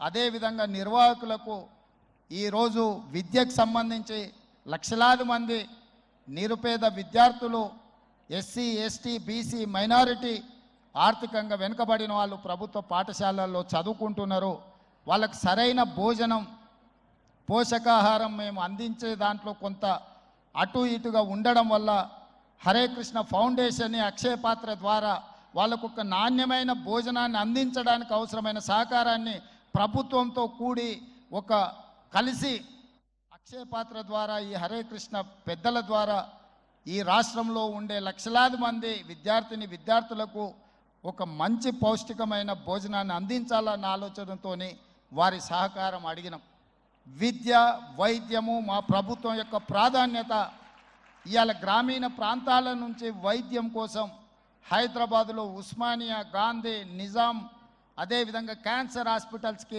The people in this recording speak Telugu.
అదేవిధంగా నిర్వాహకులకు ఈరోజు విద్యకు సంబంధించి లక్షలాది మంది నిరుపేద విద్యార్థులు, ఎస్సీ, ఎస్టీ, బీసీ, మైనారిటీ, ఆర్థికంగా వెనుకబడిన వాళ్ళు ప్రభుత్వ పాఠశాలల్లో చదువుకుంటున్నారు. వాళ్ళకు సరైన భోజనం, పోషకాహారం మేము అందించే దాంట్లో కొంత అటు ఇటుగా ఉండడం వల్ల హరే కృష్ణ ఫౌండేషన్, అక్షయ పాత్ర ద్వారా వాళ్ళకు ఒక నాణ్యమైన భోజనాన్ని అందించడానికి అవసరమైన సహకారాన్ని ప్రభుత్వంతో కూడి ఒక కలిసి అక్షయ పాత్ర ద్వారా ఈ హరే కృష్ణ పెద్దల ద్వారా ఈ రాష్ట్రంలో ఉండే లక్షలాది మంది విద్యార్థులకు ఒక మంచి పౌష్టికమైన భోజనాన్ని అందించాలన్న ఆలోచనతో వారి సహకారం అడిగినాం. విద్య, వైద్యము మా ప్రభుత్వం యొక్క ప్రాధాన్యత. ఇవాళ గ్రామీణ ప్రాంతాల నుంచి వైద్యం కోసం హైదరాబాదులో ఉస్మానియా, గాంధీ, నిజాం, అదేవిధంగా క్యాన్సర్ హాస్పిటల్స్కి